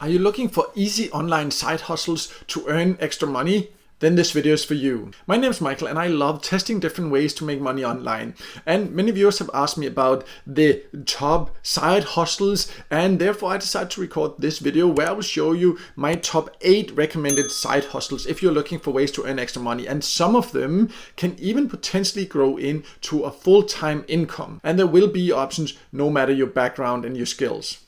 Are you looking for easy online side hustles to earn extra money? Then this video is for you. My name is Michael and I love testing different ways to make money online. And many viewers have asked me about the top side hustles, and therefore I decided to record this video where I will show you my top 8 recommended side hustles if you're looking for ways to earn extra money. And some of them can even potentially grow into a full-time income. And there will be options no matter your background and your skills.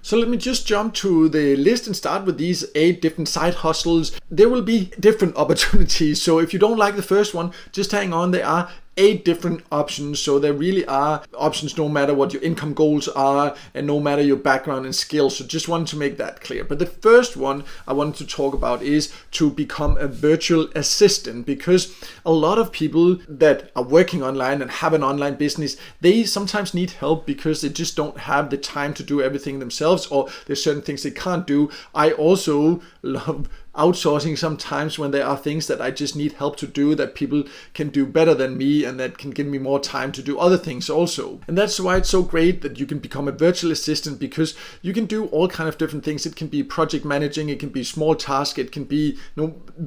So let me just jump to the list and start with these 8 different side hustles. There will be different opportunities. So if you don't like the first one, just hang on. There are 8 different options. So there really are options no matter what your income goals are and no matter your background and skills. So just wanted to make that clear. But the first one I wanted to talk about is to become a virtual assistant, because a lot of people that are working online and have an online business, they sometimes need help because they just don't have the time to do everything themselves, or there's certain things they can't do. I also love outsourcing sometimes when there are things that I just need help to do that people can do better than me and that can give me more time to do other things also. And that's why it's so great that you can become a virtual assistant, because you can do all kind of different things. It can be project managing, it can be small tasks, it can be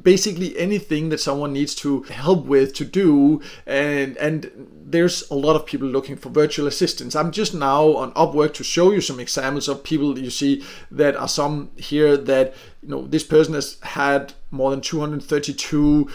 basically anything that someone needs to help with to do, and there's a lot of people looking for virtual assistants. I'm just now on Upwork to show you some examples of people. You see that are some here that this person has had more than 232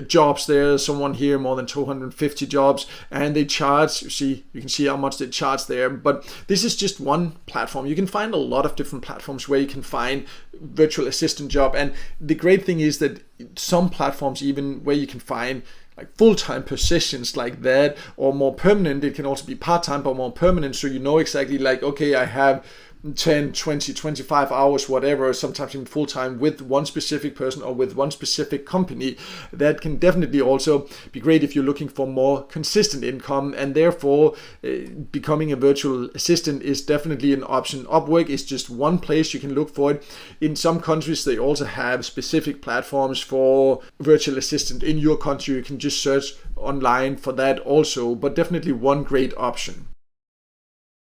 jobs there, someone here more than 250 jobs, and they charge, you can see how much they charge there. But this is just one platform. You can find a lot of different platforms where you can find virtual assistant job, and the great thing is that some platforms even where you can find like full-time positions like that, or more permanent. It can also be part-time but more permanent, so you know exactly like, okay, I have 10, 20, 25 hours, whatever, sometimes even full-time with one specific person or with one specific company. That can definitely also be great if you're looking for more consistent income, and therefore becoming a virtual assistant is definitely an option. Upwork is just one place you can look for it. In some countries, they also have specific platforms for virtual assistant. In your country, you can just search online for that also, but definitely one great option.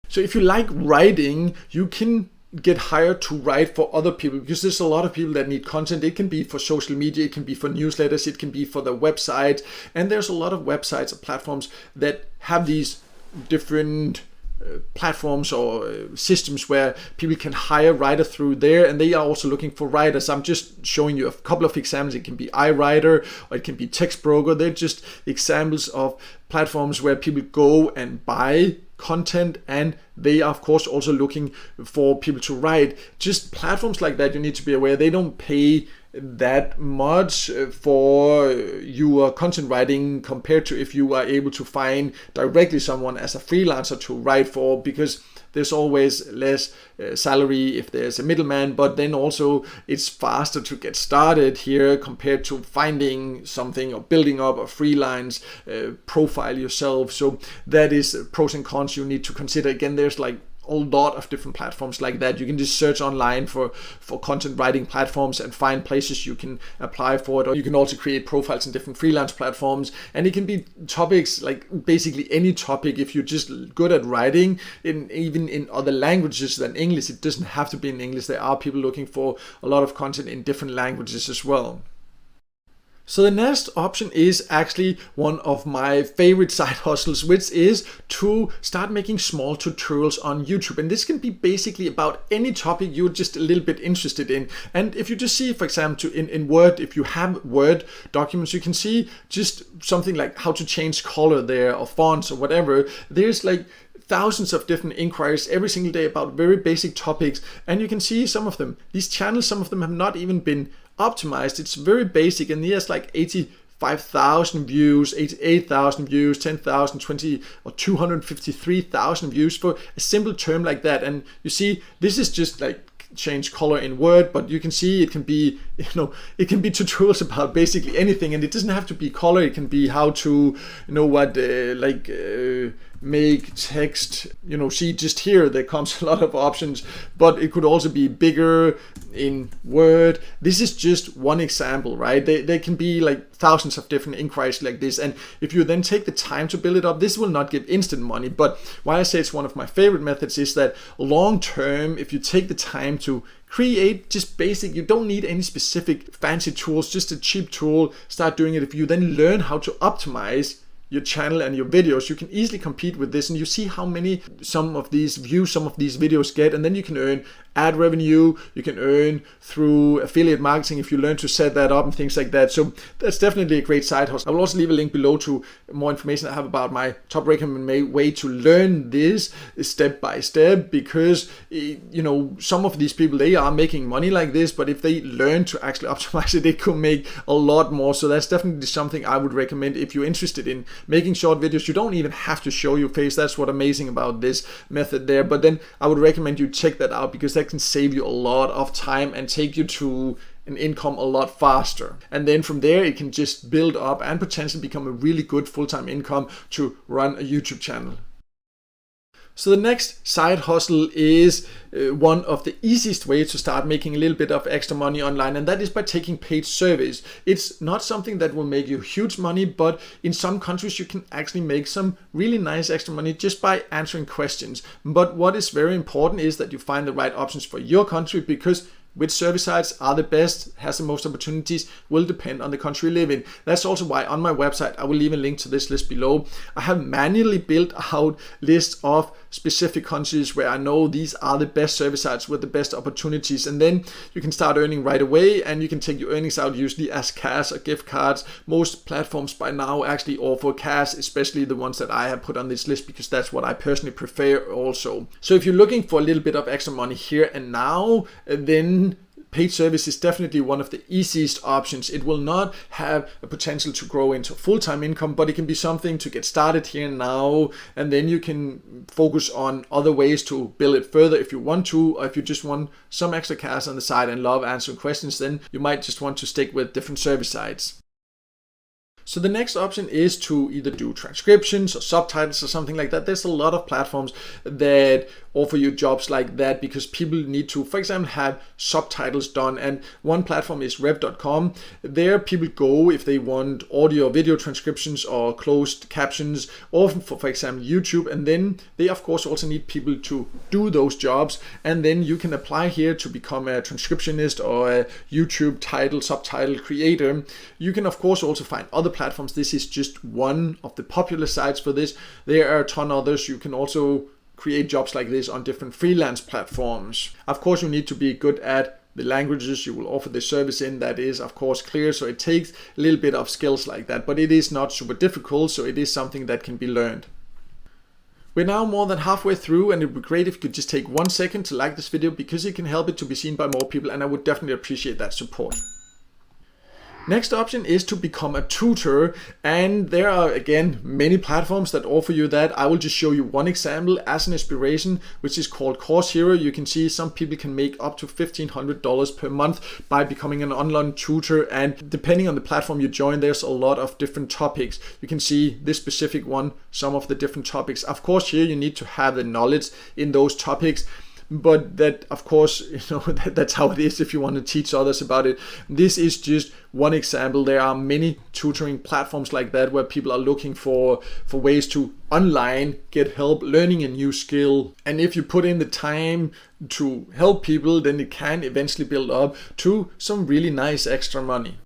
So if you like writing, you can get hired to write for other people, because there's a lot of people that need content. It can be for social media, it can be for newsletters, it can be for the website. And there's a lot of websites or platforms that have these different platforms or systems where people can hire writer through there, and they are also looking for writers. I'm just showing you a couple of examples. It can be iWriter or it can be Textbroker. They're just examples of platforms where people go and buy content, and they are of course also looking for people to write. Just platforms like that, you need to be aware they don't pay that much for your content writing compared to if you are able to find directly someone as a freelancer to write for, because there's always less salary if there's a middleman, but then also it's faster to get started here compared to finding something or building up a freelance profile yourself. So that is pros and cons you need to consider. Again, there's like a lot of different platforms like that. You can just search online for content writing platforms and find places you can apply for it, or you can also create profiles in different freelance platforms. And it can be topics like basically any topic. If you're just good at writing even in other languages than English, it doesn't have to be in English. There are people looking for a lot of content in different languages as well. So the next option is actually one of my favorite side hustles, which is to start making small tutorials on YouTube. And this can be basically about any topic you're just a little bit interested in. And if you just see, for example, in Word, if you have Word documents, you can see just something like how to change color there or fonts or whatever. There's like thousands of different inquiries every single day about very basic topics, and you can see some of them. These channels, some of them have not even been optimized. It's very basic, and there's like 85,000 views, 88,000 views, 10,000, 20 or 253,000 views for a simple term like that. And you see, this is just like change color in Word, but you can see it can be, it can be tutorials about basically anything, and it doesn't have to be color. It can be how to, make text, see just here there comes a lot of options, but it could also be bigger in Word. This is just one example, right? There can be like thousands of different inquiries like this, and if you then take the time to build it up, this will not give instant money. But why I say it's one of my favorite methods is that long term, if you take the time to create just basic, you don't need any specific fancy tools, just a cheap tool, start doing it. If you then learn how to optimize your channel and your videos, you can easily compete with this, and you see how many some of these views some of these videos get, and then you can earn ad revenue, you can earn through affiliate marketing if you learn to set that up and things like that. So that's definitely a great side hustle. I will also leave a link below to more information I have about my top recommended way to learn this step by step, because some of these people, they are making money like this, but if they learn to actually optimize it, they could make a lot more. So that's definitely something I would recommend if you're interested in making short videos. You don't even have to show your face. That's what's amazing about this method there. But then I would recommend you check that out, because that can save you a lot of time and take you to an income a lot faster. And then from there, it can just build up and potentially become a really good full-time income to run a YouTube channel. So the next side hustle is one of the easiest ways to start making a little bit of extra money online, and that is by taking paid surveys. It's not something that will make you huge money, but in some countries you can actually make some really nice extra money just by answering questions. But what is very important is that you find the right options for your country, because which service sites are the best, has the most opportunities, will depend on the country you live in. That's also why on my website, I will leave a link to this list below. I have manually built out lists of specific countries where I know these are the best service sites with the best opportunities. And then you can start earning right away, and you can take your earnings out usually as cash or gift cards. Most platforms by now actually offer cash, especially the ones that I have put on this list, because that's what I personally prefer also. So if you're looking for a little bit of extra money here and now, then paid service is definitely one of the easiest options. It will not have a potential to grow into full-time income, but it can be something to get started here and now, and then you can focus on other ways to build it further if you want to, or if you just want some extra cash on the side and love answering questions, then you might just want to stick with different service sites. So the next option is to either do transcriptions or subtitles or something like that. There's a lot of platforms that offer you jobs like that, because people need to, for example, have subtitles done. And one platform is rev.com. There people go if they want audio or video transcriptions or closed captions, often for example, YouTube. And then they of course also need people to do those jobs. And then you can apply here to become a transcriptionist or a YouTube subtitle creator. You can of course also find other platforms. This is just one of the popular sites for this. There are a ton of others. You can also create jobs like this on different freelance platforms. Of course, you need to be good at the languages you will offer the service in. That is of course clear. So it takes a little bit of skills like that, but it is not super difficult. So it is something that can be learned. We're now more than halfway through, and it would be great if you could just take 1 second to like this video, because it can help it to be seen by more people, and I would definitely appreciate that support. Next option is to become a tutor, and there are again many platforms that offer you that. I will just show you one example as an inspiration, which is called Course Hero. You can see some people can make up to $1,500 per month by becoming an online tutor, and depending on the platform you join, there's a lot of different topics. You can see this specific one, some of the different topics. Of course, here you need to have the knowledge in those topics. But that, of course, that's how it is if you want to teach others about it. This is just one example. There are many tutoring platforms like that where people are looking for ways to online get help learning a new skill. And if you put in the time to help people, then it can eventually build up to some really nice extra money.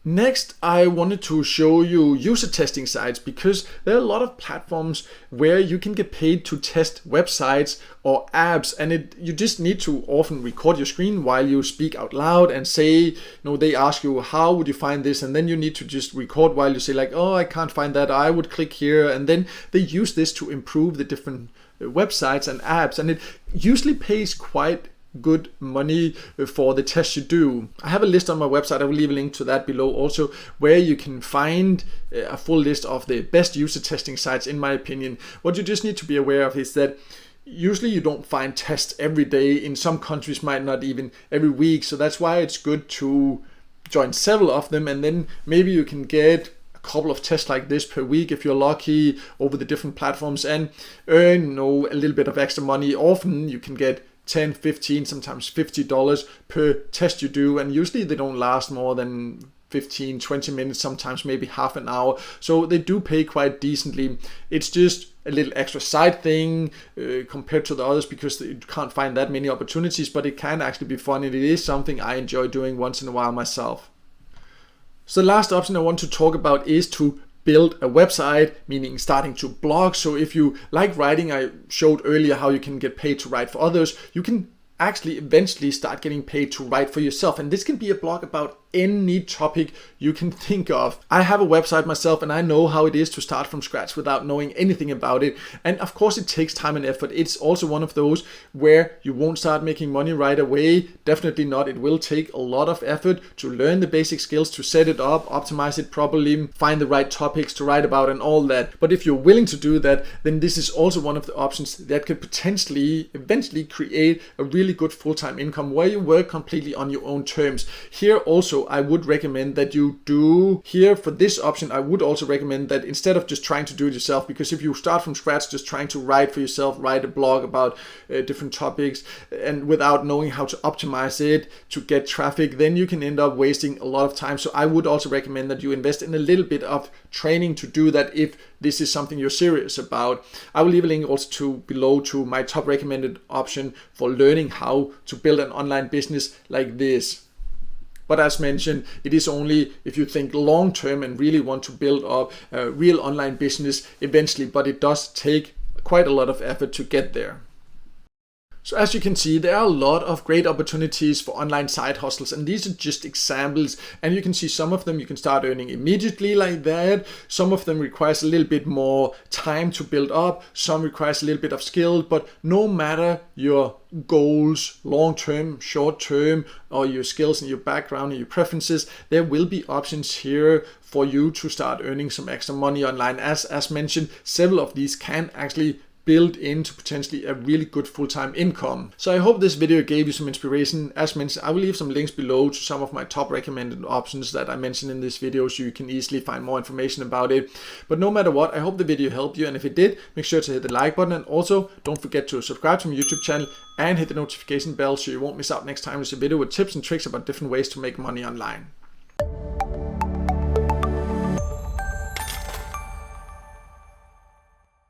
Next, I wanted to show you user testing sites, because there are a lot of platforms where you can get paid to test websites or apps, and you just need to often record your screen while you speak out loud and say, they ask you, how would you find this? And then you need to just record while you say like, oh, I can't find that, I would click here. And then they use this to improve the different websites and apps, and it usually pays quite good money for the tests you do. I have a list on my website, I will leave a link to that below also, where you can find a full list of the best user testing sites in my opinion. What you just need to be aware of is that usually you don't find tests every day. In some countries might not even every week, so that's why it's good to join several of them, and then maybe you can get a couple of tests like this per week if you're lucky over the different platforms and earn a little bit of extra money. Often you can get 10, 15, sometimes $50 per test you do, and usually they don't last more than 15, 20 minutes, sometimes maybe half an hour. So they do pay quite decently. It's just a little extra side thing compared to the others because you can't find that many opportunities, but it can actually be fun, and it is something I enjoy doing once in a while myself. So the last option I want to talk about is to build a website, meaning starting to blog. So if you like writing, I showed earlier how you can get paid to write for others. You can actually eventually start getting paid to write for yourself. And this can be a blog about any topic you can think of. I have a website myself and I know how it is to start from scratch without knowing anything about it. And of course it takes time and effort. It's also one of those where you won't start making money right away. Definitely not. It will take a lot of effort to learn the basic skills, to set it up, optimize it properly, find the right topics to write about and all that. But if you're willing to do that, then this is also one of the options that could potentially eventually create a really good full-time income where you work completely on your own terms. Here also I would recommend that you do, here for this option, I would also recommend that instead of just trying to do it yourself, because if you start from scratch just trying to write for yourself, write a blog about different topics and without knowing how to optimize it to get traffic, then you can end up wasting a lot of time. So I would also recommend that you invest in a little bit of training to do that if this is something you're serious about. I will leave a link also to below to my top recommended option for learning how to build an online business like this. But as mentioned, it is only if you think long term and really want to build up a real online business eventually, but it does take quite a lot of effort to get there. So as you can see, there are a lot of great opportunities for online side hustles, and these are just examples. And you can see some of them you can start earning immediately like that. Some of them requires a little bit more time to build up. Some requires a little bit of skill, but no matter your goals, long-term, short-term, or your skills and your background and your preferences, there will be options here for you to start earning some extra money online. As mentioned, several of these can actually build into potentially a really good full-time income. So I hope this video gave you some inspiration. As mentioned, I will leave some links below to some of my top recommended options that I mentioned in this video so you can easily find more information about it. But no matter what, I hope the video helped you, and if it did, make sure to hit the like button, and also don't forget to subscribe to my YouTube channel and hit the notification bell so you won't miss out next time there's a video with tips and tricks about different ways to make money online.